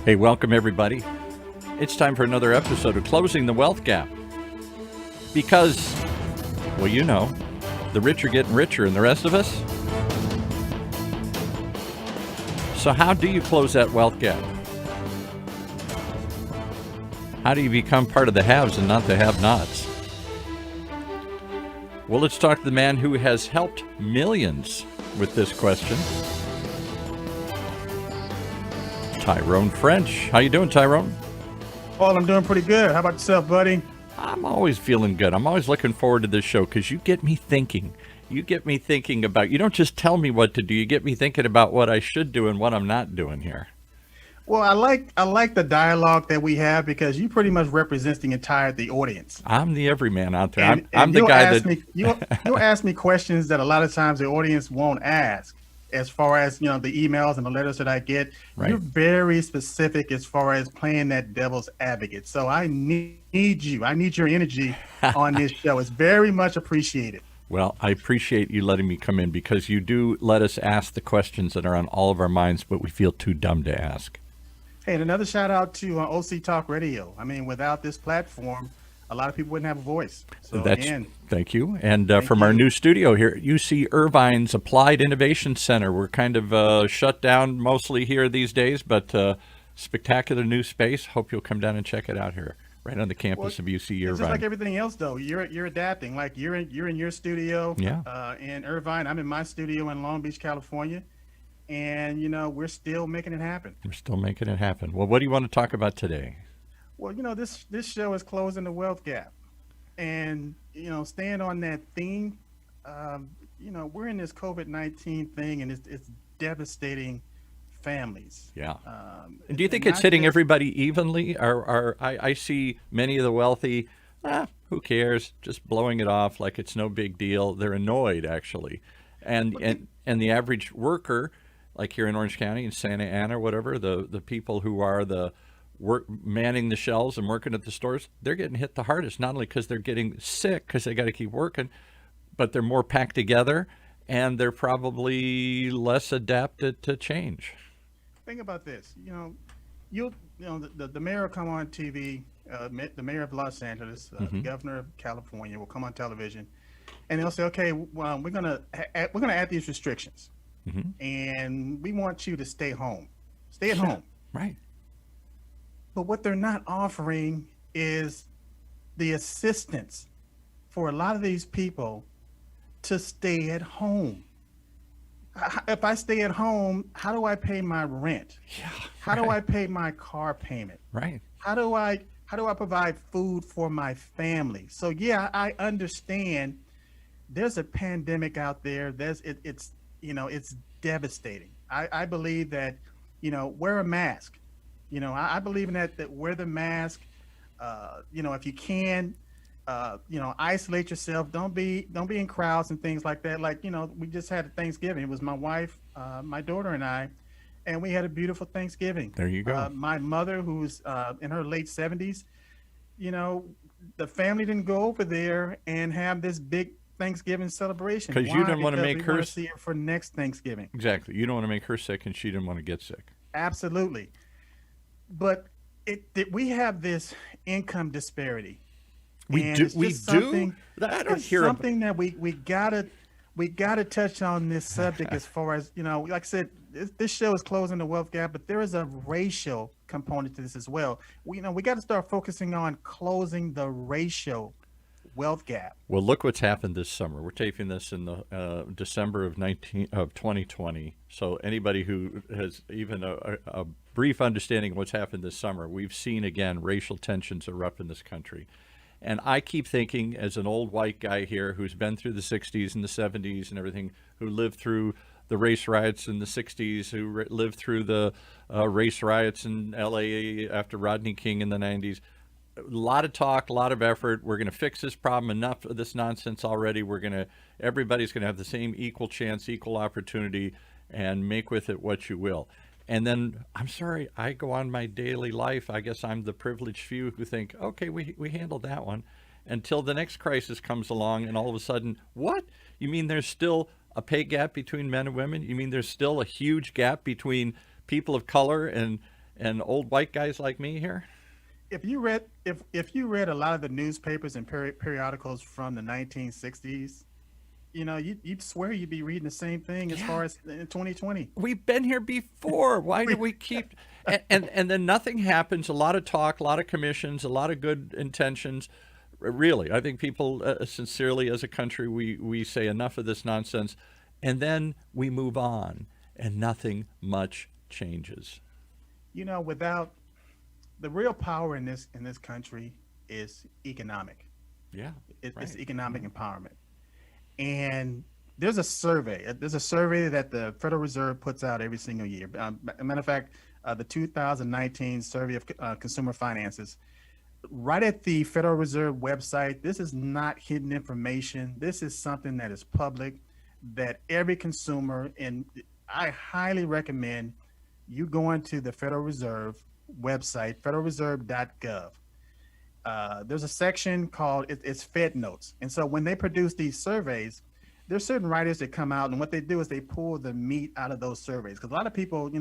Hey, welcome everybody. It's time for another episode of Closing the Wealth Gap. Because, well, you know, the rich are getting richer and the rest of us. So how do you close that wealth gap? How do you become part of the haves and not the have-nots? Well, let's talk to the man who has helped millions with this question. Tyrone French. How you doing, Tyrone? Paul, I'm doing pretty good. How about yourself, buddy? I'm always feeling good. I'm always looking forward to this show because you get me thinking. You get me thinking about, you don't just tell me what to do. You get me thinking about what I should do and what I'm not doing here. Well, I like the dialogue that we have because you pretty much represent the audience. I'm the everyman out there. And I'm the guy that you'll ask me questions that a lot of times the audience won't ask. As far as, you know, the emails and the letters that I get, Right. You're very specific as far as playing that devil's advocate. So I need you. I need your energy on this show. It's very much appreciated. Well, I appreciate you letting me come in because you do let us ask the questions that are on all of our minds, but we feel too dumb to ask. Hey, and another shout out to OC Talk Radio. I mean, without this platform, a lot of people wouldn't have a voice. So Thank you. And from our new studio here at UC Irvine's Applied Innovation Center, we're kind of shut down mostly here these days, but spectacular new space. Hope you'll come down and check it out here, right on the campus of UC Irvine. It's just like everything else, though. You're adapting. Like you're in your studio in Irvine. I'm in my studio in Long Beach, California. And, you know, we're still making it happen. We're still making it happen. Well, what do you want to talk about today? Well, you know, this show is Closing the Wealth Gap. And, you know, staying on that theme, you know, we're in this COVID-19 thing, and it's devastating families. Yeah. And do you think it's hitting everybody evenly? Or I see many of the wealthy, who cares, just blowing it off like it's no big deal. They're annoyed, actually. And the average worker, like here in Orange County, in Santa Ana, whatever, the people who are the manning the shelves and working at the stores, they're getting hit the hardest, not only because they're getting sick because they got to keep working, but they're more packed together and they're probably less adapted to change. Think about this. You know, the mayor will come on TV, the mayor of Los Angeles, the governor of California will come on television, and they'll say, okay, well, we're gonna add these restrictions, and we want you to stay home, stay at home, right? But what they're not offering is the assistance for a lot of these people to stay at home. If I stay at home, how do I pay my rent? Yeah. How do I pay my car payment? Right. How do I provide food for my family? So yeah, I understand there's a pandemic out there. It's devastating. I believe that, you know, wear a mask. You know, I believe in that wear the mask. You know, if you can, you know, isolate yourself. Don't be in crowds and things like that. Like, you know, we just had Thanksgiving. It was my wife, my daughter, and I, and we had a beautiful Thanksgiving. There you go. My mother, who's in her late 70s, you know, the family didn't go over there and have this big Thanksgiving celebration. Because you didn't want to make her see her for next Thanksgiving. Exactly. You don't want to make her sick, and she didn't want to get sick. Absolutely. But we have this income disparity. We do. I don't hear something that we gotta touch on this subject as far as, you know, like I said, this show is Closing the Wealth Gap, but there is a racial component to this as well. We got to start focusing on closing the racial wealth gap. Well, look what's happened this summer. We're taping this in the December of 2020. So anybody who has even a brief understanding of what's happened this summer, we've seen again racial tensions erupt in this country. And I keep thinking, as an old white guy here who's been through the 60s and the 70s and everything, who lived through the race riots in the 60s, who lived through the race riots in LA after Rodney King in the 90s, a lot of talk, a lot of effort. We're going to fix this problem. Enough of this nonsense already. Everybody's going to have the same equal chance, equal opportunity, and make with it what you will. And then, I'm sorry, I go on my daily life. I guess I'm the privileged few who think, okay, we handled that one. Until the next crisis comes along, and all of a sudden, what? You mean there's still a pay gap between men and women? You mean there's still a huge gap between people of color and and old white guys like me here. If you read a lot of the newspapers and periodicals from the 1960s, you'd swear you'd be reading the same thing as Yeah. far as in 2020. We've been here before. Why do we keep and then nothing happens? A lot of talk, a lot of commissions, a lot of good intentions. Really, I think people sincerely, as a country, we say enough of this nonsense, and then we move on, and nothing much changes. Without the real power in this country is economic. Yeah, It's right. economic empowerment. And there's a survey. There's a survey that the Federal Reserve puts out every single year. A matter of fact, the 2019 Survey of Consumer Finances, right at the Federal Reserve website. This is not hidden information. This is something that is public, that every consumer, and I highly recommend you going to the Federal Reserve website, federalreserve.gov. There's a section called it's Fed Notes. And so when they produce these surveys, there's certain writers that come out, and what they do is they pull the meat out of those surveys. Because a lot of people,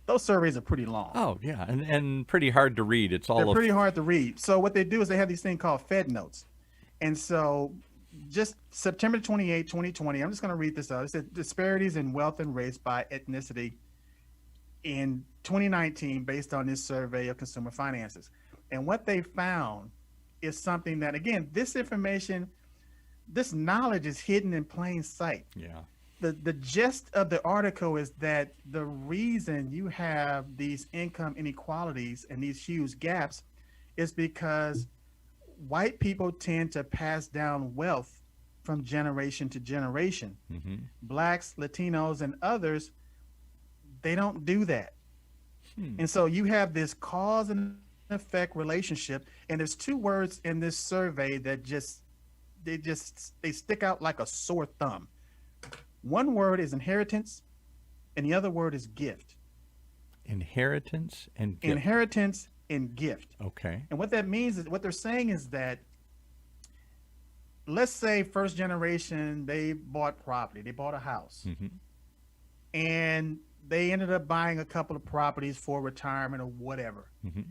those surveys are pretty long. Oh yeah, and pretty hard to read. It's They're all pretty hard to read. So what they do is they have these things called Fed Notes. And so just September 28, 2020, I'm just going to read this out. It said disparities in wealth and race by ethnicity in 2019 based on this survey of consumer finances. And what they found is something that, again, this information, this knowledge is hidden in plain sight. yeah. The gist of the article is that the reason you have these income inequalities and these huge gaps is because white people tend to pass down wealth from generation to generation. Mm-hmm. Blacks, Latinos, and others, they don't do that. And so you have this cause and effect relationship, and there's two words in this survey that they stick out like a sore thumb. One word is inheritance, and the other word is gift. Inheritance and gift. Inheritance and gift. Okay. And what that means is, what they're saying is that, let's say first generation, they bought property, they bought a house, Mm-hmm. and they ended up buying a couple of properties for retirement or whatever. Mm-hmm.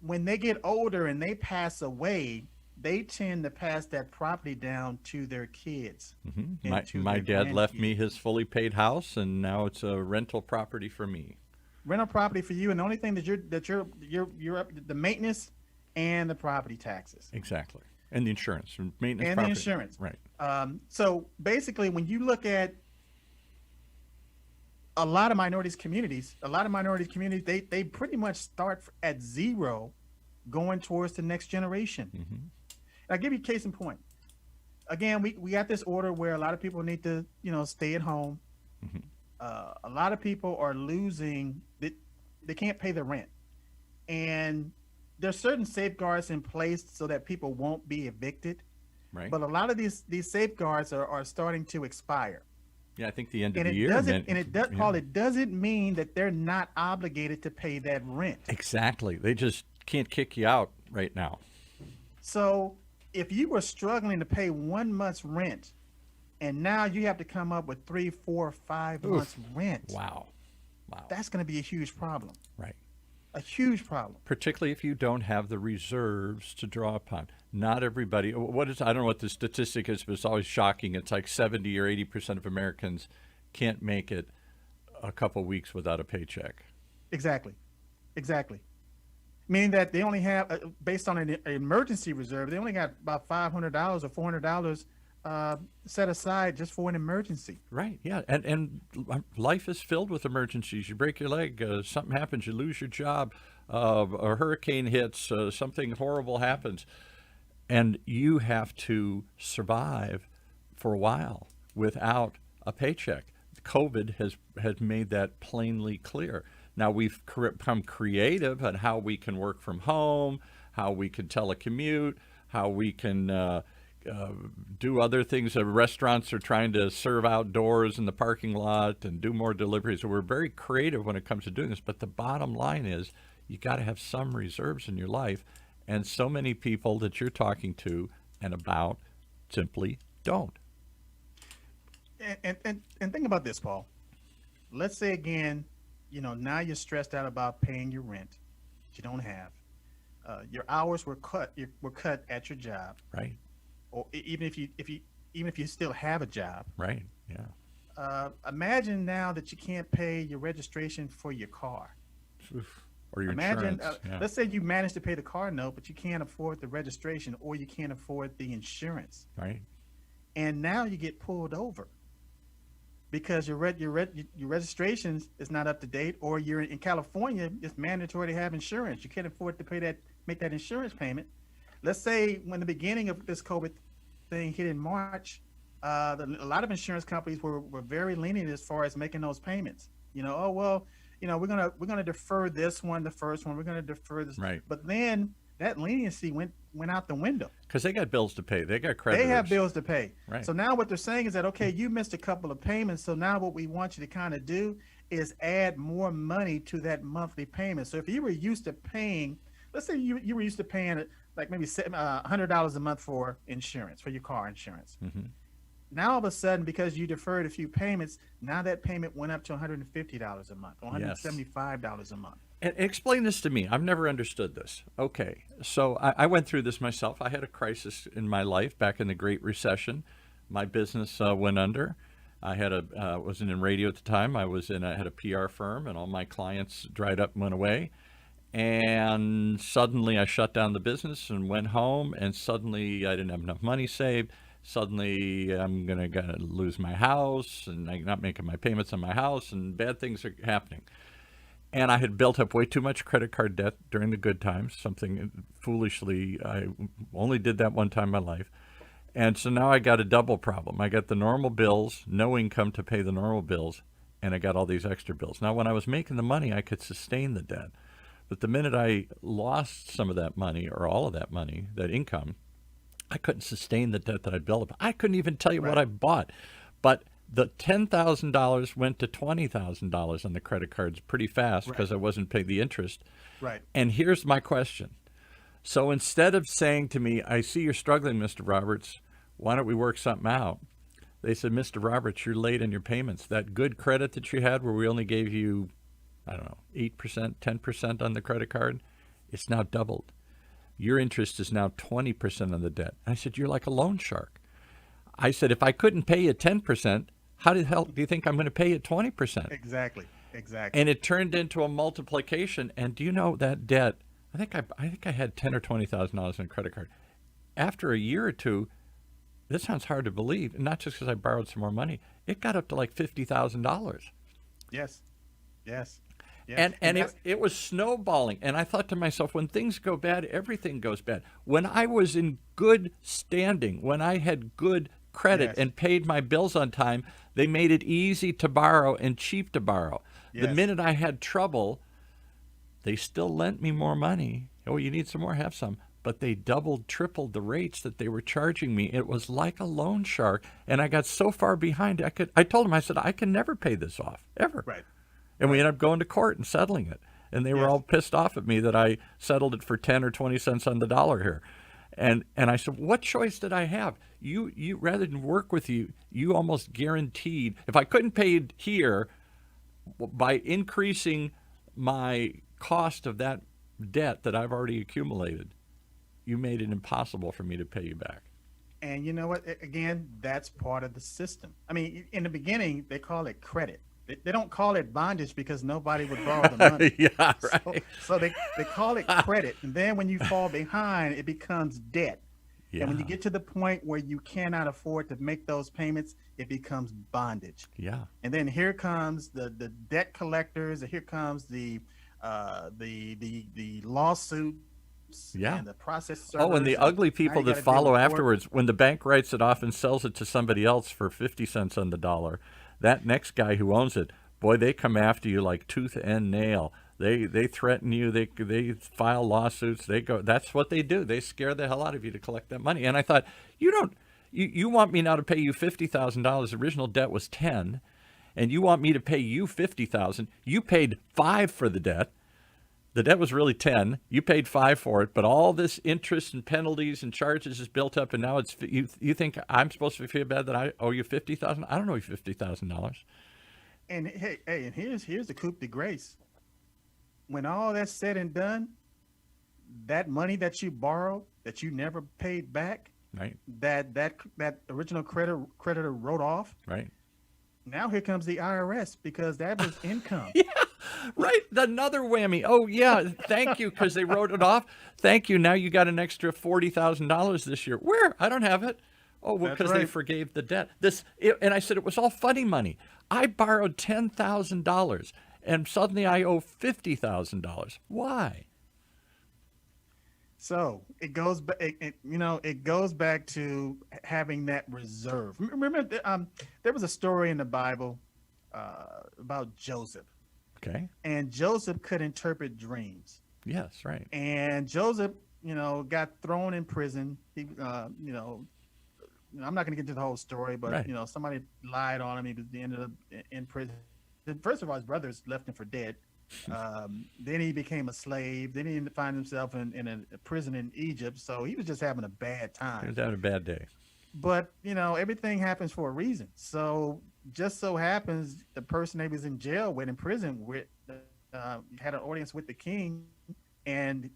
When they get older and they pass away, they tend to pass that property down to their kids. Mm-hmm. and to My their dad left grandkids. me his fully paid house, and now it's a rental property for me. Rental property for you, and the only thing that you're the maintenance and the property taxes Exactly. And the insurance, maintenance, and property. the insurance. Right. So basically, when you look at a lot of minority communities, they pretty much start at zero, going towards the next generation. Mm-hmm. I'll give you a case in point. Again, we got this order where a lot of people need to, stay at home. Mm-hmm. A lot of people are losing, they can't pay the rent. And there's certain safeguards in place so that people won't be evicted. Right. But a lot of these safeguards are starting to expire. Yeah, I think the end of And the it year. doesn't, meant- and it does, yeah. Paul, it doesn't mean that they're not obligated to pay that rent. Exactly. They just can't kick you out right now. So if you were struggling to pay 1 month's rent, and now you have to come up with 3, 4, 5 months rent, Wow. Wow. that's going to be a huge problem. Right. A huge problem. Particularly if you don't have the reserves to draw upon. Not everybody. I don't know what the statistic is, but it's always shocking. It's like 70 or 80% of Americans can't make it a couple weeks without a paycheck. Exactly. Meaning that they only have, based on an emergency reserve, they only got about $500 or $400 set aside just for an emergency. Right. Yeah. And life is filled with emergencies. You break your leg, something happens, you lose your job, a hurricane hits, something horrible happens, and you have to survive for a while without a paycheck. COVID has made that plainly clear. Now we've become creative on how we can work from home, how we can telecommute, how we can do other things. Restaurants are trying to serve outdoors in the parking lot and do more deliveries. So we're very creative when it comes to doing this. But the bottom line is you got to have some reserves in your life. And so many people that you're talking to and about simply don't. And think about this, Paul. Let's say again, now you're stressed out about paying your rent that you don't have. Your hours were cut at your job, Right. or even if you still have a job. Right. Yeah. Imagine now that you can't pay your registration for your car. Oof. Or your Imagine, insurance. Yeah. let's say you manage to pay the car note, but you can't afford the registration or you can't afford the insurance, Right. and now you get pulled over because your registration is not up to date, or you're in California. It's mandatory to have insurance. You can't afford to make that insurance payment. Let's say when the beginning of this COVID thing hit in March, a lot of insurance companies were very lenient as far as making those payments. Oh well, we're gonna defer this one, the first one. We're gonna defer this, Right. but then that leniency went out the window. Because they got bills to pay. They got creditors. They have bills to pay. Right. So now what they're saying is that, okay, you missed a couple of payments. So now what we want you to kind of do is add more money to that monthly payment. So if you were used to paying, let's say you were used to paying like maybe $100 a month for insurance, for your car insurance. Mm-hmm. Now all of a sudden, because you deferred a few payments, now that payment went up to $150 a month, or $175 a month. And explain this to me. I've never understood this. Okay, so I went through this myself. I had a crisis in my life back in the Great Recession. My business went under. I had wasn't in radio at the time. I had a PR firm, and all my clients dried up and went away. And suddenly I shut down the business and went home, and suddenly I didn't have enough money saved. Suddenly I'm gonna lose my house, and I'm not making my payments on my house, and bad things are happening. And I had built up way too much credit card debt during the good times, something foolishly, I only did that one time in my life. And so now I got a double problem. I got the normal bills, no income to pay the normal bills, and I got all these extra bills. Now, when I was making the money, I could sustain the debt. But the minute I lost some of that money, or all of that money, that income, I couldn't sustain the debt that I built up. I couldn't even tell you what I bought. But the $10,000 went to $20,000 on the credit cards pretty fast because I wasn't paying the interest. Right. And here's my question. So instead of saying to me, I see you're struggling, Mr. Roberts, why don't we work something out? They said, Mr. Roberts, you're late in your payments. That good credit that you had where we only gave you, 8%, 10% on the credit card, it's now doubled. Your interest is now 20% on the debt. I said, you're like a loan shark. I said, if I couldn't pay you 10%, how the hell do you think I'm going to pay you 20%? Exactly. And it turned into a multiplication. And do you know that debt? I think I had $10,000 or $20,000 on a credit card. After a year or two, this sounds hard to believe, not just because I borrowed some more money. It got up to like $50,000. Yes. And it was snowballing. And I thought to myself, when things go bad, everything goes bad. When I was in good standing, when I had good credit and paid my bills on time, they made it easy to borrow and cheap to borrow. The minute I had trouble, they still lent me more money. Oh, you need some more? Have some. But they doubled, tripled the rates that they were charging me. It was like a loan shark. And I got so far behind, I told them, I said, I can never pay this off, ever. Right. And we ended up going to court and settling it. And they were all pissed off at me that I settled it for 10 or 20 cents on the dollar here. And I said, what choice did I have? You rather than work with you, you almost guaranteed, if I couldn't pay it here, by increasing my cost of that debt that I've already accumulated, you made it impossible for me to pay you back. And you know what? Again, that's part of the system. I mean, in the beginning, they call it credit. They don't call it bondage because nobody would borrow the money. Yeah, right. So they call it credit. And then when you fall behind, it becomes debt. Yeah. And when you get to the point where you cannot afford to make those payments, it becomes bondage. Yeah. And then here comes the debt collectors, and here comes the lawsuits. Yeah. And the process Oh, and the ugly people that follow afterwards. When the bank writes it off and sells it to somebody else for 50 cents on the dollar, that next guy who owns it, boy, they come after you like tooth and nail. They threaten you. They file lawsuits. They go. That's what they do. They scare the hell out of you to collect that money. And I thought, you want me now to pay you $50,000. The original debt was 10, and you want me to pay you $50,000. You paid 5 for the debt. The debt was really 10. You paid 5 for it, but all this interest and penalties and charges is built up, and now it's you think I'm supposed to feel bad that I owe you $50,000? I don't owe you $50,000. And and here's the coup de grace. When all that's said and done, that money that you borrowed that you never paid back, Right. that original creditor wrote off. Right. Now here comes the IRS because that was income. Yeah. Right. Another whammy. Oh yeah. Thank you, because they wrote it off. Thank you. Now you got an extra $40,000 this year. Where? I don't have it. Oh, well, That's because they right. forgave the debt. And I said it was all funny money. I borrowed $10,000, and suddenly I owe $50,000. Why? So it goes back. It goes back to having that reserve. Remember, there was a story in the Bible about Joseph, Okay. and Joseph could interpret dreams. Yes. Right. And Joseph, got thrown in prison. I'm not going to get into the whole story, but Right. somebody lied on him. He ended up in prison. First of all, his brothers left him for dead. Then he became a slave. Then he ended up finding himself in a prison in Egypt. So he was just having a bad He time. was having a bad day. But everything happens for a reason. So just so happens the person they was in jail with, in prison with, had an audience with the king, and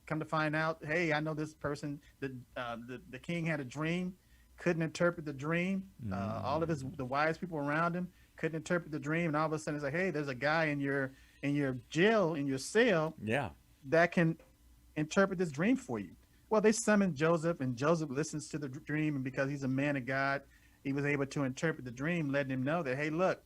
come to find out, hey, I know this person. The king had a dream, couldn't interpret the dream. All of the wise people around him couldn't interpret the dream, and all of a sudden it's like, hey, there's a guy in your jail, in your cell, Yeah. that can interpret this dream for you. Well, they summoned Joseph, and Joseph listens to the dream, and because he's a man of God, he was able to interpret the dream, letting him know that, hey, look,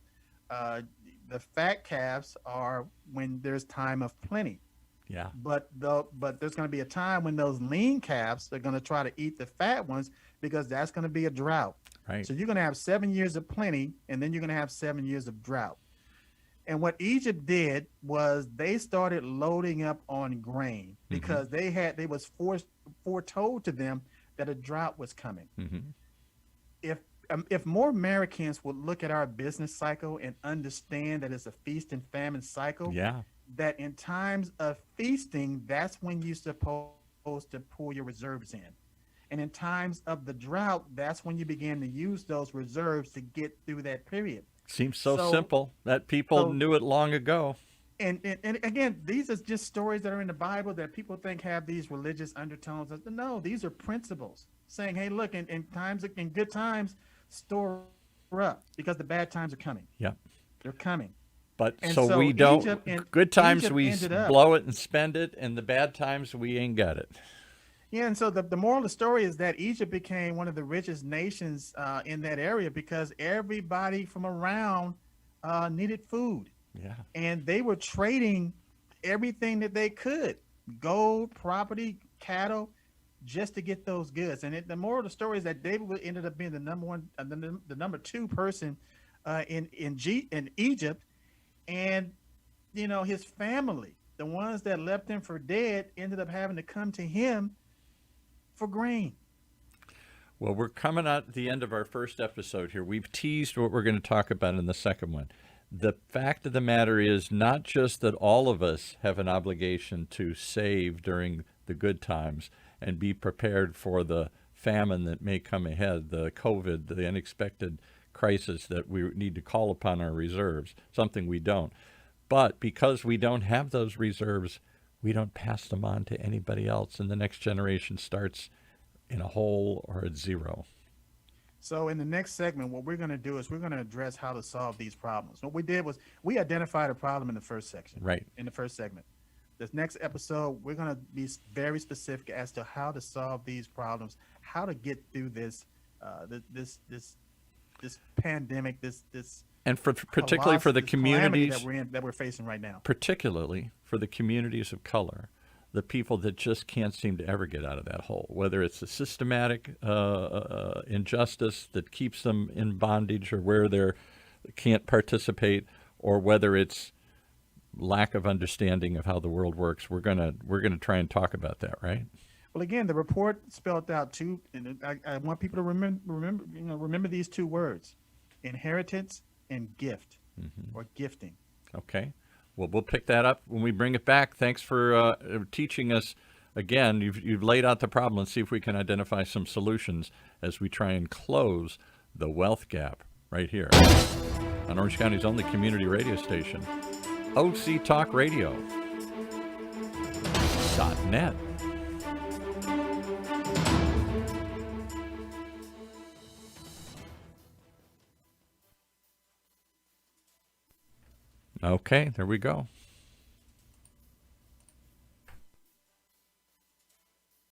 the fat calves are when there's time of plenty. Yeah. But there's going to be a time when those lean calves are going to try to eat the fat ones, because that's going to be a drought. Right. So you're going to have 7 years of plenty, and then you're going to have 7 years of drought. And what Egypt did was they started loading up on grain, because they was foretold to them that a drought was coming. If more Americans would look at our business cycle and understand that it's a feast and famine cycle, Yeah. that in times of feasting, that's when you're supposed to pull your reserves in. And in times of the drought, that's when you begin to use those reserves to get through that period. Seems so simple that people knew it long ago. And again, these are just stories that are in the Bible that people think have these religious undertones. No, these are principles saying, hey, look, in good times, store up, because the bad times are coming. Yep. They're coming. But And so so we don't. Good times Egypt we ended up- blow it and spend it, and the bad times we ain't got it. Yeah, and so the moral of the story is that Egypt became one of the richest nations in that area, because everybody from around needed food. Yeah. And they were trading everything that they could, gold, property, cattle, just to get those goods. And the moral of the story is that David ended up being the number one, the number two person in Egypt. And his family, the ones that left him for dead, ended up having to come to him for grain. Well, we're coming at the end of our first episode here. We've teased what we're going to talk about in the second one. The fact of the matter is not just that all of us have an obligation to save during the good times and be prepared for the famine that may come ahead, the COVID, the unexpected crisis that we need to call upon our reserves, something we don't. But because we don't have those reserves, we don't pass them on to anybody else, and the next generation starts in a hole or at zero. So in the next segment, what we're going to do is we're going to address how to solve these problems. What we did was we identified a problem in the first section. Right. In the first segment. This next episode, we're going to be very specific as to how to solve these problems, how to get through this pandemic, this And particularly for the calamity communities that we're facing right now. particularly for the communities of color, the people that just can't seem to ever get out of that hole, whether it's a systematic injustice that keeps them in bondage or where they can't participate, or whether it's lack of understanding of how the world works. We're gonna try and talk about that, right? Well, again, the report spelled out two, and I want people to remember these two words: inheritance and gift, or gifting. Okay. Well, we'll pick that up when we bring it back. Thanks for teaching us. Again, you've laid out the problem. Let's see if we can identify some solutions as we try and close the wealth gap right here on Orange County's only community radio station, OC Talk Radio. .net. Okay, there we go.